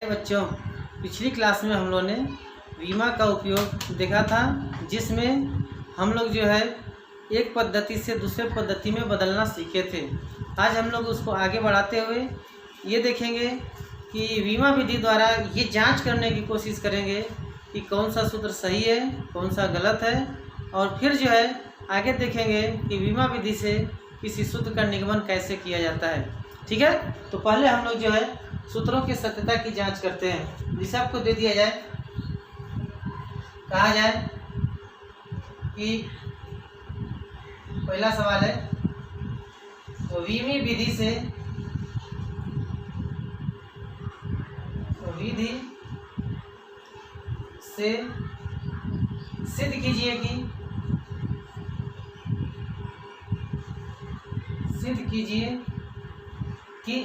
बच्चों, पिछली क्लास में हम लोग ने वीमा का उपयोग देखा था, जिसमें हम लोग जो है एक पद्धति से दूसरे पद्धति में बदलना सीखे थे। आज हम लोग उसको आगे बढ़ाते हुए ये देखेंगे कि वीमा विधि द्वारा ये जांच करने की कोशिश करेंगे कि कौन सा सूत्र सही है, कौन सा गलत है, और फिर जो है आगे देखेंगे कि वीमा विधि से किसी सूत्र का निगमन कैसे किया जाता है। ठीक है, तो पहले हम लोग जो है सूत्रों की सत्यता की जांच करते हैं, जिसे आपको दे दिया जाए, कहा जाए कि पहला सवाल है तो विधि से सिद्ध कीजिए कि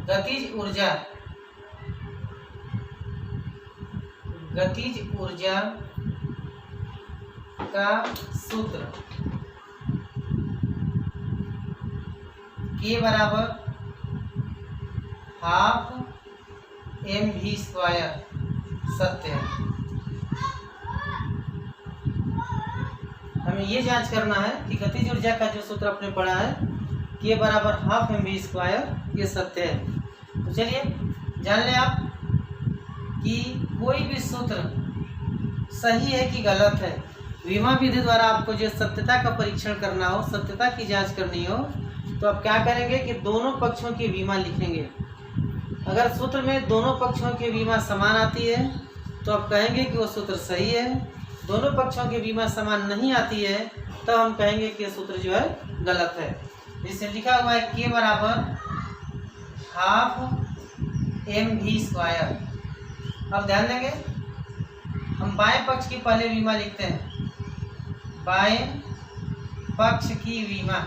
गतिज ऊर्जा का सूत्र K बराबर हाफ mv स्क्वायर सत्य है। हमें ये जांच करना है कि गतिज ऊर्जा का जो सूत्र आपने पढ़ा है K बराबर हाफ mv स्क्वायर, ये सत्य है। तो चलिए जान लें आप कि कोई भी सूत्र सही है कि गलत है। वीमा विधि द्वारा आपको जो सत्यता का परीक्षण करना हो, सत्यता की जांच करनी हो, तो आप क्या करेंगे कि दोनों पक्षों की वीमा लिखेंगे। अगर सूत्र में दोनों पक्षों की वीमा समान आती है तो आप कहेंगे कि वो सूत्र सही है। दोनों पक्षों की वीमा समान नहीं आती है तो हम कहेंगे कि सूत्र जो है गलत है। जिससे लिखा हुआ है K बराबर हाफ mv स्क्वायर। अब ध्यान देंगे, हम बाएं पक्ष की पहले वीमा लिखते हैं। बाएं पक्ष की वीमा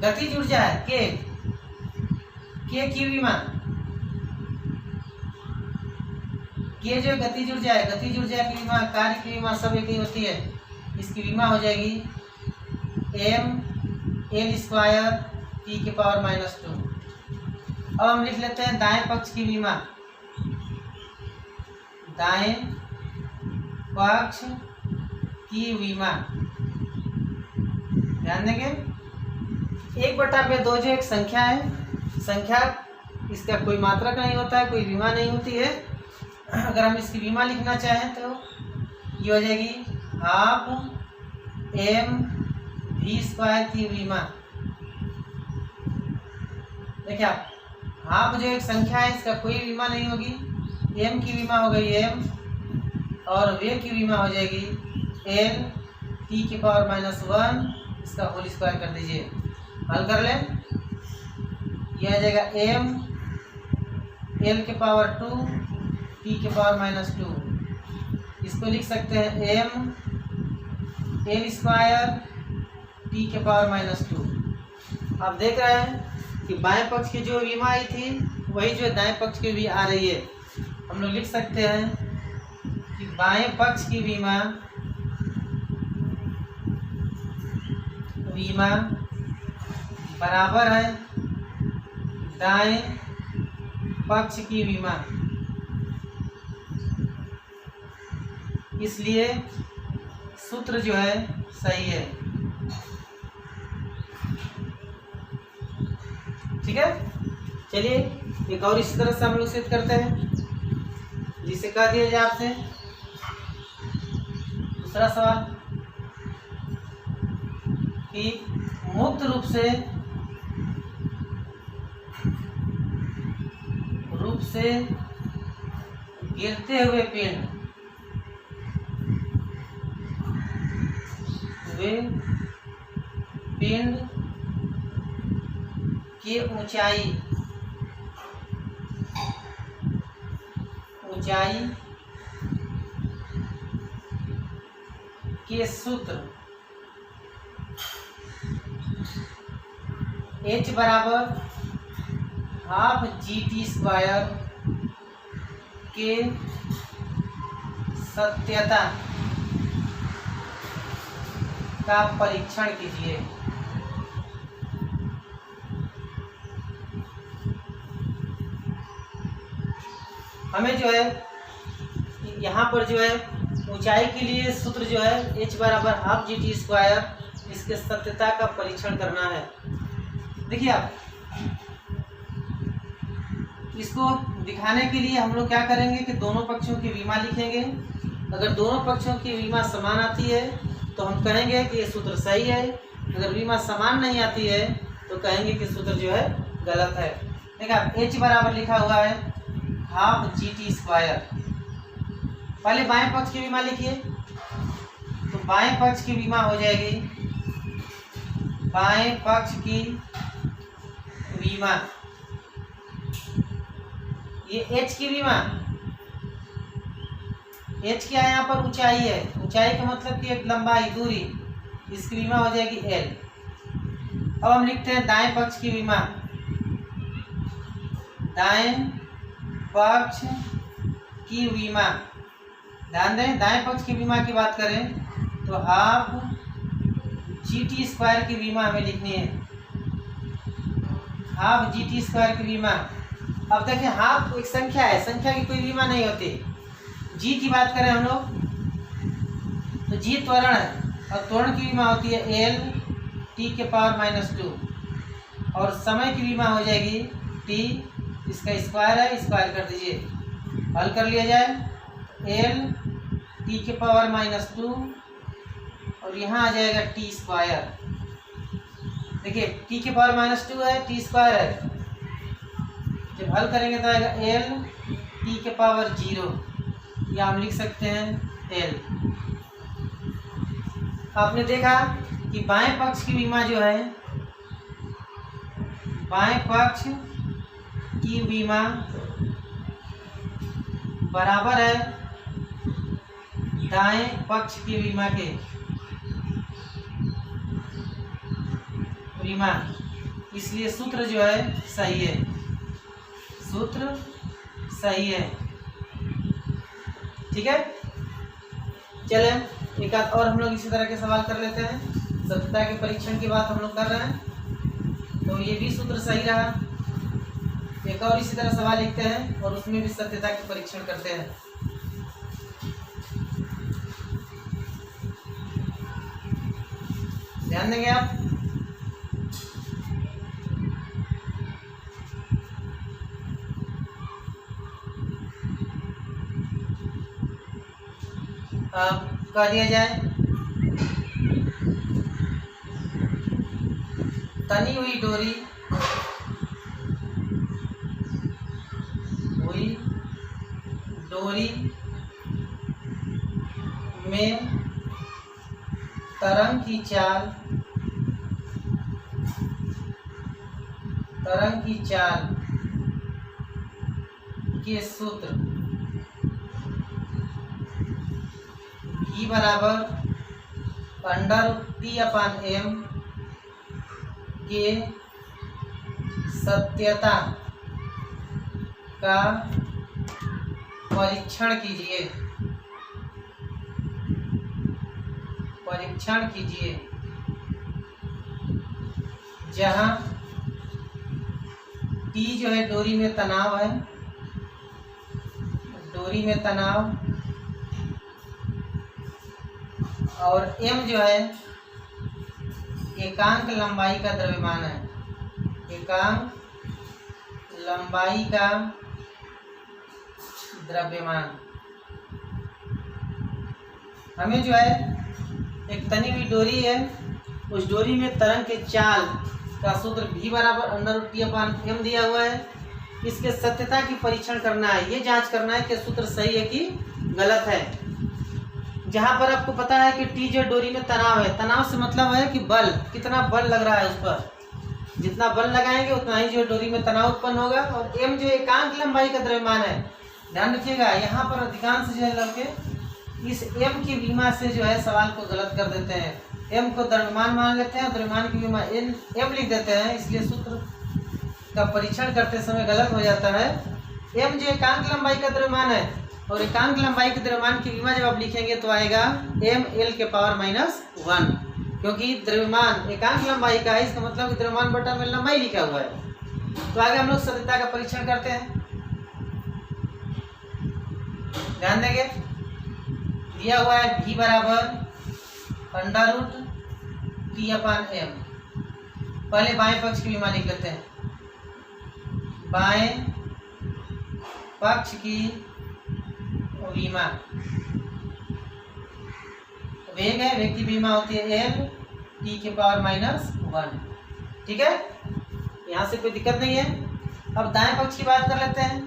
गतिज ऊर्जा है K की वीमा, K जो गतिज ऊर्जा है, गतिज ऊर्जा की वीमा, कार्य की वीमा सब एक ही होती है। इसकी वीमा हो जाएगी ml स्क्वायर t⁻²। अब हम लिख लेते हैं दाएं पक्ष की वीमा। दाएं पक्ष की वीमा, ध्यान देंगे 1/2 जो एक संख्या है, संख्या इसका कोई मात्रक नहीं होता है, कोई वीमा नहीं होती है। अगर हम इसकी वीमा लिखना चाहें तो ये हो जाएगी हाफ mv स्क्वायर की वीमा। देखिए आप, हाफ जो एक संख्या है इसका कोई वीमा नहीं होगी। m की वीमा हो गई m, और वे की वीमा हो जाएगी l t⁻⁻1, इसका होल स्क्वायर कर दीजिए। हल कर लें, यह आ जाएगा m l⁻2 t⁻²। इसको लिख सकते हैं m l स्क्वायर t⁻²। आप देख रहे हैं कि बाएं पक्ष की जो वीमा आई थी वही जो दाएं पक्ष की भी आ रही है। हम लोग लिख सकते हैं कि बाएं पक्ष की वीमा बराबर है दाएं पक्ष की वीमा, इसलिए सूत्र जो है सही है। ठीक है, चलिए एक और इसी तरह से हम लोग सिद्ध करते हैं, जिसे कह दिया जाए आपसे दूसरा सवाल कि मुक्त रूप से गिरते हुए पिंड की ऊंचाई के सूत्र H बराबर हाफ gt स्क्वायर के सत्यता का परीक्षण कीजिए। हमें जो है यहाँ पर जो है ऊंचाई के लिए सूत्र जो है h बराबर हाफ जी टी स्क्वायर, इसके सत्यता का परीक्षण करना है। देखिए आप इसको दिखाने के लिए हम लोग क्या करेंगे कि दोनों पक्षों की विमा लिखेंगे। अगर दोनों पक्षों की विमा समान आती है तो हम कहेंगे कि ये सूत्र सही है, अगर विमा समान नहीं आती है तो कहेंगे कि सूत्र जो है गलत है। देखिए आप h बराबर लिखा हुआ है हाफ जी टी स्क्वायर। पहले बाएं पक्ष की विमा लिखिए, तो बाएं पक्ष की विमा हो जाएगी, बाएं पक्ष की विमा, ये h की विमा, h क्या है यहाँ पर ऊंचाई है, ऊंचाई का मतलब कि एक लंबाई दूरी, इसकी विमा हो जाएगी l। अब हम लिखते हैं दाएं पक्ष की विमा, दाएं पक्ष की विमा। ध्यान दें दाएं पक्ष की विमा की बात करें तो हाफ जी टी स्क्वायर की विमा हमें लिखनी है, हाफ जी टी स्क्वायर की विमा। अब देखें हाफ एक संख्या है, संख्या की कोई विमा नहीं होती। जी की बात करें हम लोग तो जी त्वरण है और त्वरण की विमा होती है एल टी के पावर -2 और समय की विमा हो जाएगी टी, इसका स्क्वायर है, स्क्वायर कर दीजिए, हल कर लिया जाए एल टी के पावर -2 और यहाँ आ जाएगा टी स्क्वायर। देखिए टी के पावर -2 है, टी स्क्वायर है, जब हल करेंगे तो आएगा एल टी के पावर 0 या हम लिख सकते हैं एल। आपने देखा कि बाएं पक्ष की विमा जो है, बाएं पक्ष की विमा बराबर है दाएं पक्ष की विमा के विमा, इसलिए सूत्र जो है सही है, सूत्र सही है। ठीक है, चलें एक आध और हम लोग इसी तरह के सवाल कर लेते हैं। सत्यता के परीक्षण की बात हम लोग कर रहे हैं तो ये भी सूत्र सही रहा। एक और इसी तरह सवाल लिखते हैं और उसमें भी सत्यता के परीक्षण करते हैं। ध्यान देंगे आप। अब कह दिया जाए तनी हुई डोरी में तरंग की चाल के सूत्र E बराबर √T/m के सत्यता का परीक्षण कीजिए, जहां T जो है डोरी में तनाव है, डोरी में तनाव, और m जो है एकांक लंबाई का द्रव्यमान है, एकांक लंबाई का द्रव्यमान। हमें जो है एक तनी हुई डोरी है, उस डोरी में तरंग के चाल का सूत्र v बराबर √T/m दिया हुआ है। इसके सत्यता की परीक्षण करना है, ये जांच करना है कि सूत्र सही है कि गलत है। जहां पर आपको पता है कि T जो डोरी में तनाव है, तनाव से मतलब है कि बल, कितना बल लग रहा है उस पर, जितना बल लगाएंगे उतना ही जो डोरी में तनाव उत्पन्न होगा। और m जो एकांक लंबाई का द्रव्यमान है, ध्यान रखिएगा यहाँ पर अधिकांश जो है लड़के इस m की विमा से जो है सवाल को गलत कर देते हैं, m को द्रव्यमान मान लेते हैं, द्रव्यमान की विमा m लिख देते हैं, इसलिए सूत्र का परीक्षण करते समय गलत हो जाता है। m जो एकांक लंबाई का द्रव्यमान है और एकांक लंबाई के द्रव्यमान की विमा जब आप लिखेंगे तो आएगा ml के पावर -1, क्योंकि द्रव्यमान एकांक लंबाई का है, इसका मतलब द्रव्यमान बटा में लंबाई लिखा हुआ है। तो आगे हम लोग सत्यता का परीक्षण करते हैं। ध्यान देंगे, दिया हुआ है v बराबर √t/m। पहले बाएं पक्ष की विमा लिख लेते हैं। बाएं पक्ष की विमा, वेग है, वेग की विमा होती है l t⁻⁻1। ठीक है, यहाँ से कोई दिक्कत नहीं है। अब दाएं पक्ष की बात कर लेते हैं।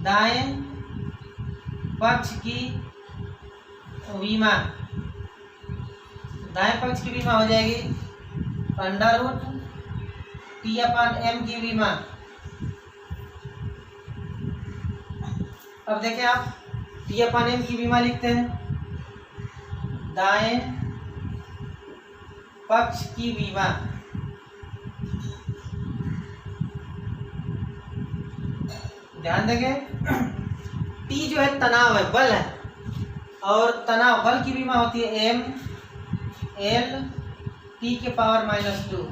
दाएं पक्ष की विमा, दाएं पक्ष की विमा हो जाएगी √t/m की विमा। अब देखें आप, t/m की विमा लिखते हैं। दाएं पक्ष की विमा, ध्यान देंगे T जो है तनाव है, बल है, और तनाव बल की विमा होती है m l t⁻⁻2।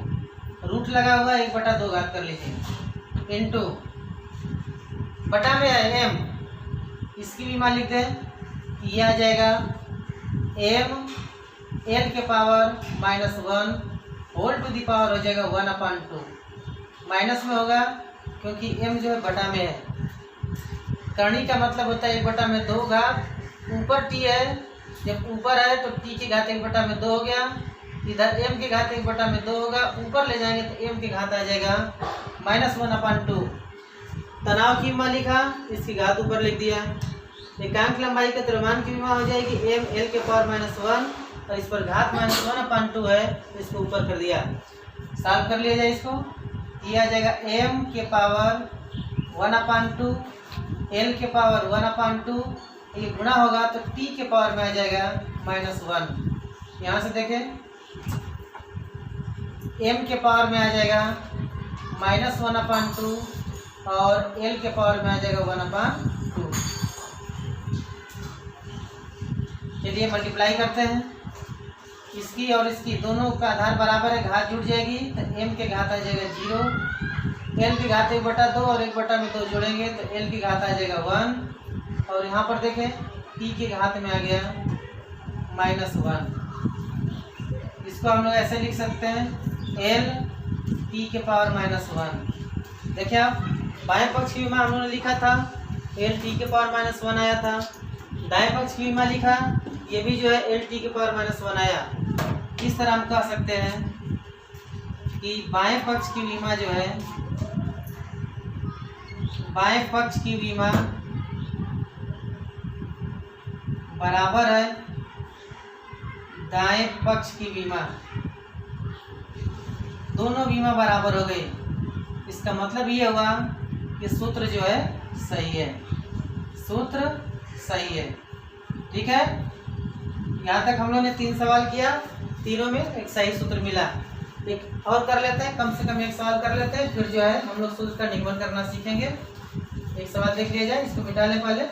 रूट लगा हुआ 1/2 घात कर लीजिए, इंटू बटा में है m, इसकी विमा लिख दें। ये आ जाएगा m l⁻⁻1 whole to the power हो जाएगा 1/2। माइनस में होगा क्योंकि m जो है बटा में है। करनी का मतलब होता है 1/2 घात, ऊपर t है, जब ऊपर है तो t की घात 1/2 हो गया, इधर m की घात 1/2 होगा, ऊपर ले जाएंगे तो m की घात आ जाएगा -1/2। तनाव की विमा लिखा, इसकी घात ऊपर लिख दिया। एकांक लंबाई के द्रव्यमान की विमा हो जाएगी m l⁻⁻1, और इस पर घात -1/2 है, इसको ऊपर कर दिया। सॉल्व कर लिया जाए इसको, ये आ जाएगा m⁻1/2 l⁻1/2, ये गुणा होगा तो t के पावर में आ जाएगा -1। यहाँ से देखें, m के पावर में आ जाएगा -1/2 और l के पावर में आ जाएगा 1/2। चलिए मल्टीप्लाई करते हैं, इसकी और इसकी दोनों का आधार बराबर है, घात जुड़ जाएगी तो m के घात आ जाएगा 0, l की घात 1/2 और 1/2 जोड़ेंगे तो l की घात आ जाएगा 1, और यहाँ पर देखें t के घात में आ गया -1। इसको हम लोग ऐसे लिख सकते हैं l t⁻⁻1। देखिए आप, बाएं पक्ष की विमा हम लोगों ने लिखा था l t⁻⁻1 आया था, दाएं पक्ष की विमा लिखा, ये भी जो है l t⁻⁻1 आया। इस तरह हम कह सकते हैं कि बाएं पक्ष की विमा जो है, बाएं पक्ष की विमा बराबर है दाएं पक्ष की विमा। दोनों विमा बराबर हो गई, इसका मतलब ये हुआ कि सूत्र जो है सही है, सूत्र सही है। ठीक है, यहाँ तक हम लोग ने 3 सवाल किया, तीनों में एक सही सूत्र मिला। एक और कर लेते हैं, कम से कम एक सवाल कर लेते हैं, फिर जो है हम लोग सूत्र का निगमन करना सीखेंगे। एक सवाल देख लिया जाए, इसको मिटा लें पहले।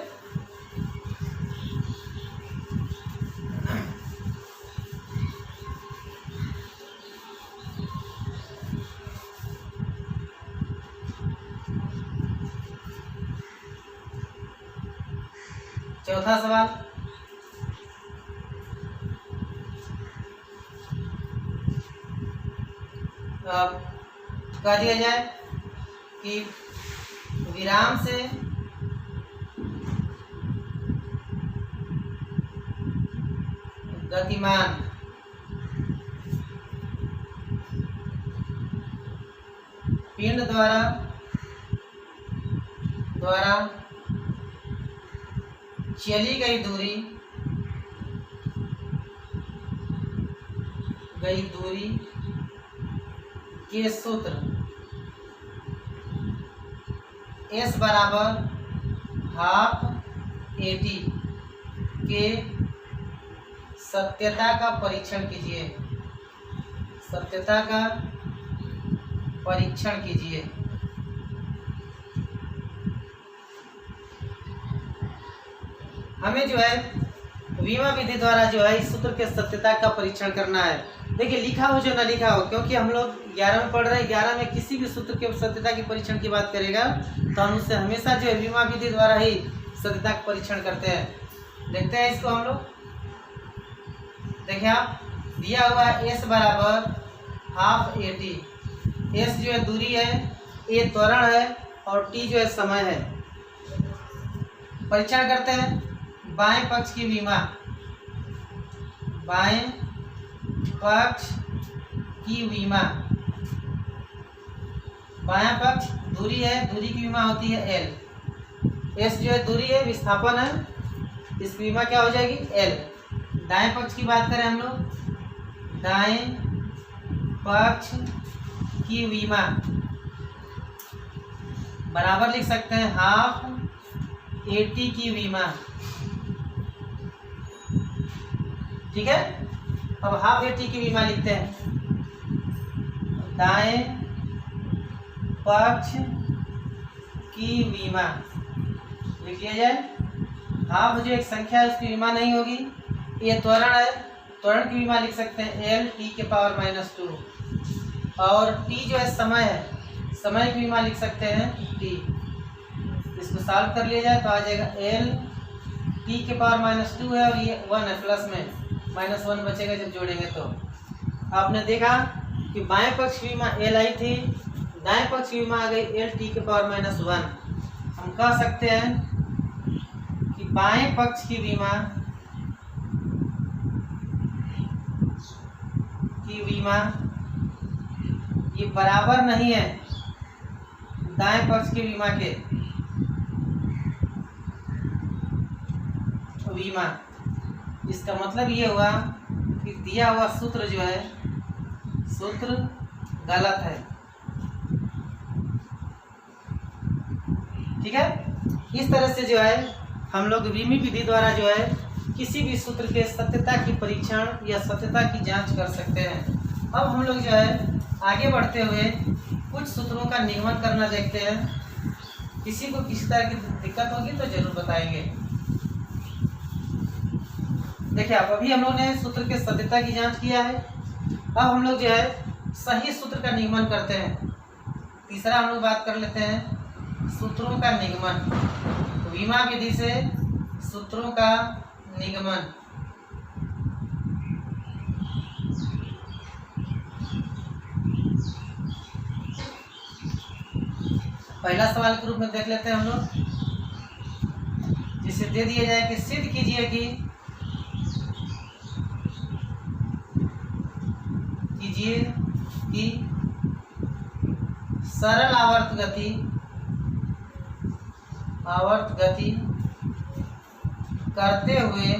चौथा सवाल, अब कह दिया जाए कि विराम से गतिमान पिंड द्वारा चली गई दूरी के सूत्र S बराबर ½ AT के सत्यता का परीक्षण कीजिए, सत्यता का परीक्षण कीजिए। हमें जो है विमा विधि द्वारा जो है इस सूत्र के सत्यता का परीक्षण करना है। देखिए, लिखा हो जो ना लिखा हो, क्योंकि हम लोग 11 में पढ़ रहे हैं, 11 में किसी भी सूत्र के सत्यता के परीक्षण की बात करेगा तो हम उससे हमेशा जो है विमा विधि द्वारा ही सत्यता का परीक्षण करते हैं। देखते हैं इसको हम लोग। देखिए आप, दिया हुआ है एस बराबर हाफ ए टी। एस जो है दूरी है, ए त्वरण है और टी जो है समय है। परीक्षण करते हैं। बाएं पक्ष की विमा, बाएं पक्ष की विमा, बायां पक्ष दूरी है, दूरी की विमा होती है एल। एस जो है दूरी है, विस्थापन है, इसकी विमा क्या हो जाएगी एल। दाएं पक्ष की बात करें हम लोग, दाएं पक्ष की विमा बराबर लिख सकते हैं हाफ ए टी की विमा। ठीक है, अब हाफ ए टी की विमा लिखते हैं। दाएं पक्ष की विमा लिख लिया जाए। हाफ जो एक संख्या है उसकी विमा नहीं होगी, ये त्वरण है, त्वरण की विमा लिख सकते हैं एल टी के पावर -2। और टी जो है समय है, समय की विमा लिख सकते हैं टी। इसको सॉल्व कर लिया जाए तो आ जाएगा एल टी के पावर -2 है और ये 1 है, प्लस में -1 बचेगा जब जोड़ेंगे तो। आपने देखा कि बाएं पक्ष की विमा एल आई थी, दाएं पक्ष की विमा आ गई एल टी के पावर -1। हम कह सकते हैं कि बाएं पक्ष की विमा ये बराबर नहीं है दाएं पक्ष की विमा के विमा। इसका मतलब ये हुआ कि दिया हुआ सूत्र जो है, सूत्र गलत है। ठीक है, इस तरह से जो है हम लोग वीमी विधि द्वारा जो है किसी भी सूत्र के सत्यता की परीक्षण या सत्यता की जांच कर सकते हैं। अब हम लोग जो है आगे बढ़ते हुए कुछ सूत्रों का निगमन करना देखते हैं। किसी को किसी तरह की दिक्कत होगी तो जरूर बताएंगे। देखिए आप, अभी हम लोग ने सूत्र के सत्यता की जांच किया है। अब हम लोग जो है सही सूत्र का निगमन करते हैं। तीसरा हम लोग बात कर लेते हैं सूत्रों का निगमन। वीमा विधि से सूत्रों का निगमन। पहला सवाल के रूप में देख लेते हैं हम लोग, जिसे दे दिया जाए कि सिद्ध कीजिए कि सरल आवर्त गति करते हुए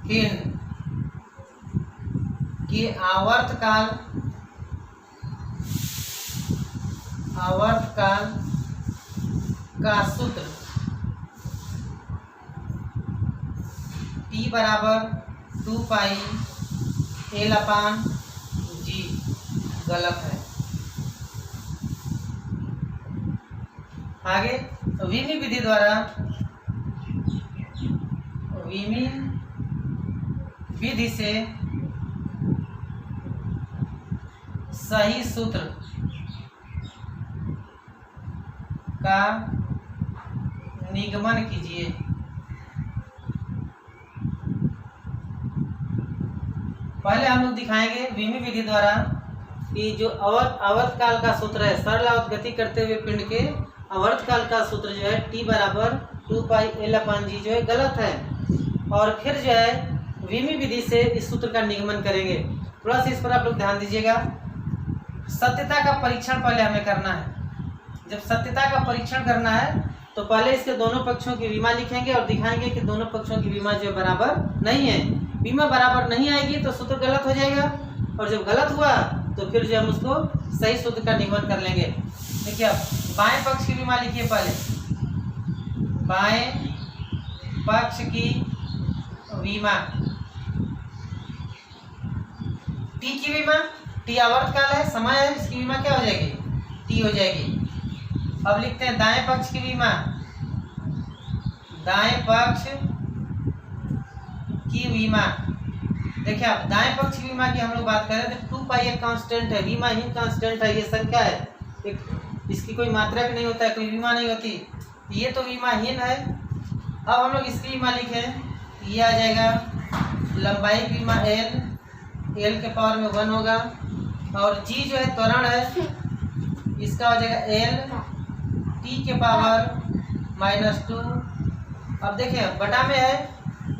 पिंड की आवर्तकाल का सूत्र T बराबर 2 पाई L/G गलत है। आगे वीमी विधि द्वारा, वीमी विधि से सही सूत्र का निगमन कीजिए। पहले हम लोग दिखाएंगे वीमी विधि द्वारा कि जो आवर्तकाल का सूत्र है, सरल आवर्त गति करते हुए पिंड के आवर्तकाल का सूत्र जो है T बराबर 2 पाई L/G जो है गलत है। और फिर जो है वीमी विधि से इस सूत्र का निगमन करेंगे। थोड़ा सा इस पर आप लोग ध्यान दीजिएगा। सत्यता का परीक्षण पहले हमें करना है। जब सत्यता का परीक्षण करना है तो पहले इसके दोनों पक्षों की विमा लिखेंगे और दिखाएंगे कि दोनों पक्षों की विमा जो बराबर नहीं है। विमा बराबर नहीं आएगी तो सूत्र गलत हो जाएगा, और जब गलत हुआ तो फिर जो हम उसको सही सूत्र का निगमन कर लेंगे। देखिए अब बाएं पक्ष की विमा लिखिए। पहले बाएं पक्ष की विमा, टी की विमा, टी आवर्तकाल है, समय है, इसकी विमा क्या हो जाएगी टी हो जाएगी। अब लिखते हैं दाएं पक्ष की विमा। दाएं पक्ष की विमा, देखिए आप दाएं पक्ष की विमा की हम लोग बात करें तो 2 पाई एक कांस्टेंट है, विमा ही कांस्टेंट है, ये संख्या है, एक इसकी कोई मात्रक नहीं होता है, कोई विमा नहीं होती, ये तो विमाहीन है। अब हम लोग इसकी विमा लिखें, ये आ जाएगा लंबाई की विमा एल के पावर में 1 होगा, और जी जो है त्वरण है, इसका हो जाएगा एल टी के पावर -2। अब देखें बटा में है,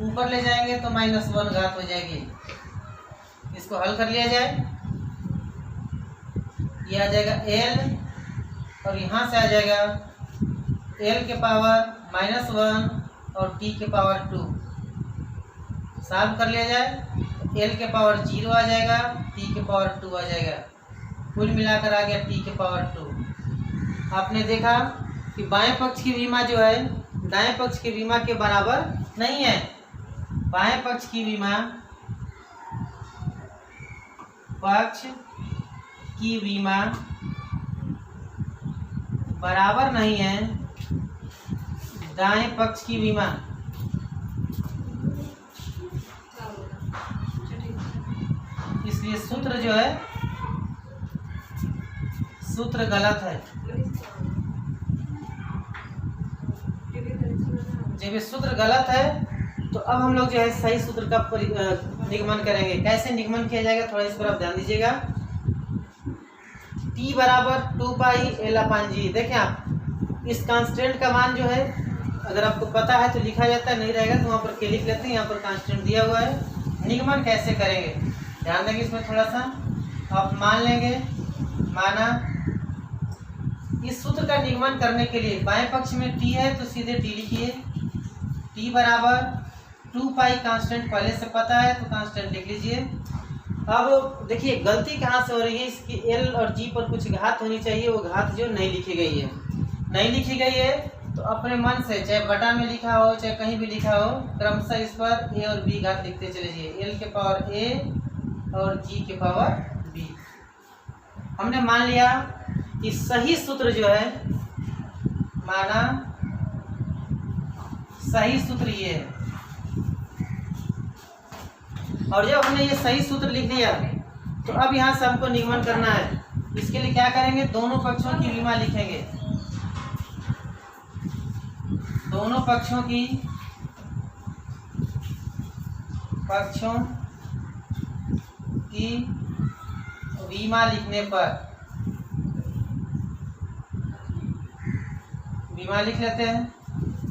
ऊपर ले जाएंगे तो -1 घात हो जाएगी। इसको हल कर लिया जाए, ये आ जाएगा एल और यहाँ से आ जाएगा एल के पावर -1 और टी के पावर 2। सॉल्व कर लिया जाए, एल के पावर 0 आ जाएगा, टी के पावर 2 आ जाएगा, कुल मिलाकर आ गया टी के पावर 2। आपने देखा कि बाएं पक्ष की विमा जो है दाएं पक्ष की विमा के बराबर नहीं है। बाएं पक्ष की विमा बराबर नहीं है दाएं पक्ष की विमा। इसलिए सूत्र जो है सूत्र गलत है। जब ये सूत्र गलत है तो अब हम लोग जो है सही सूत्र का निगमन करेंगे। कैसे निगमन किया जाएगा, थोड़ा इस पर आप ध्यान दीजिएगा। T बराबर 2πL/G। देखें आप इस कांस्टेंट का मान जो है अगर आपको पता है तो लिखा जाता है, नहीं रहेगा तो वहाँ पर के लिख लेते हैं। यहाँ पर कांस्टेंट दिया हुआ है। निगमन कैसे करेंगे, ध्यान देंगे इसमें थोड़ा सा। आप मान लेंगे, माना इस सूत्र का निगमन करने के लिए बाएं पक्ष में T है तो सीधे T लिखिए। T बराबर 2π कांस्टेंट पहले से पता है तो कांस्टेंट लिख लीजिए। अब देखिए गलती कहाँ से हो रही है, इसकी L और G पर कुछ घात होनी चाहिए, वो घात जो नहीं लिखी गई है। नहीं लिखी गई है तो अपने मन से चाहे बटा में लिखा हो चाहे कहीं भी लिखा हो, क्रमशः इस पर A और B घात लिखते चले जाइए। L के पावर A और G के पावर B। हमने मान लिया कि सही सूत्र जो है, माना सही सूत्र ये है। और जब हमने ये सही सूत्र लिख दिया तो अब यहाँ से हमको निगमन करना है। इसके लिए क्या करेंगे, दोनों पक्षों की विमा लिखेंगे। दोनों पक्षों की विमा लिखने पर विमा लिख लेते हैं।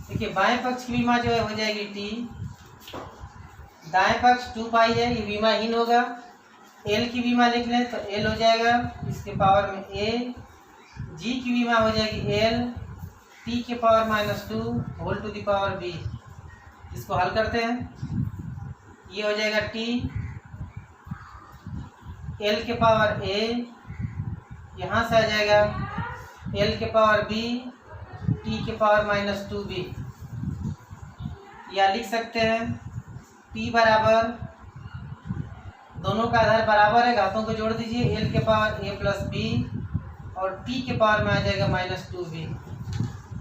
देखिए बाएं पक्ष की विमा जो है हो जाएगी T, दाएं पक्ष 2π है, ये विमाहीन होगा। L की विमा लिख लें तो L हो जाएगा इसके पावर में A। G की विमा हो जाएगी L T के पावर -2 whole to the power B। इसको हल करते हैं, ये हो जाएगा T L के पावर A, यहाँ से आ जाएगा L के पावर B T के पावर -2B। या लिख सकते हैं T बराबर, दोनों का आधार बराबर है, घातों को जोड़ दीजिए। L के पावर A प्लस B और T के पावर में आ जाएगा -2B।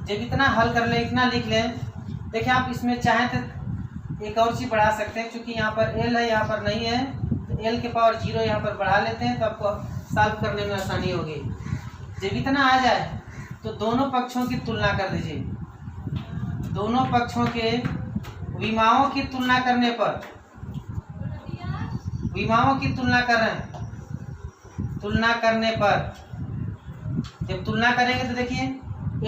जब इतना हल कर लें, इतना लिख लें। देखिए आप इसमें चाहें तो एक और चीज़ बढ़ा सकते हैं, क्योंकि यहाँ पर L है यहाँ पर नहीं है तो L के पावर 0 यहाँ पर बढ़ा लेते हैं तो आपको सॉल्व करने में आसानी होगी। जब इतना आ जाए तो दोनों पक्षों की तुलना कर दीजिए। दोनों पक्षों के विमाओं की तुलना करने पर, विमाओं की तुलना कर रहे हैं, तुलना करने पर जब तुलना करेंगे तो देखिए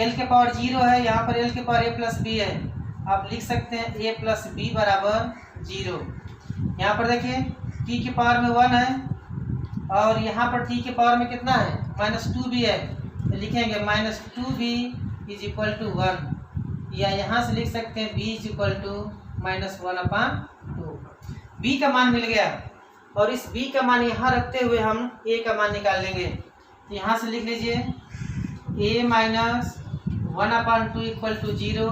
L के पावर 0 है, यहाँ पर L के पावर A प्लस B है। आप लिख सकते हैं A प्लस B बराबर 0। यहाँ पर देखिए T के पावर में 1 है और यहाँ पर T के पावर में कितना है, -2B है, तो लिखेंगे -2B इज इक्वल टू 1। या यहाँ से लिख सकते हैं B is equal to -1/2। B का मान मिल गया और इस B का मान यहाँ रखते हुए हम A का मान निकाल लेंगे। तो यहाँ से लिख लीजिए A -1/2 इक्वल टू 0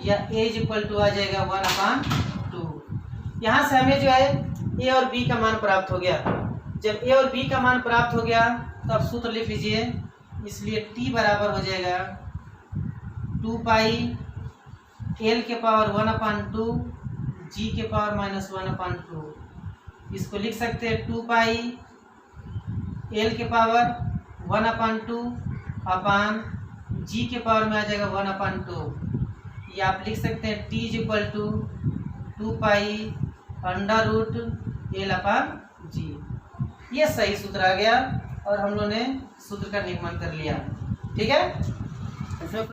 या A इज इक्वल टू आ जाएगा 1/2। यहाँ से हमें जो है A और B का मान प्राप्त हो गया। जब A और B का मान प्राप्त हो गया तो अब सूत्र लिख लीजिए। इसलिए T बराबर हो जाएगा 2π L के पावर 1/2 G के पावर -1/2। इसको लिख सकते हैं 2π L के पावर 1/2 अपान जी के पावर में आ जाएगा 1/2। ये आप लिख सकते हैं t is equal to 2π√L/g। ये सही सूत्र आ गया और हम लोगों ने सूत्र का निगमन कर लिया। ठीक है।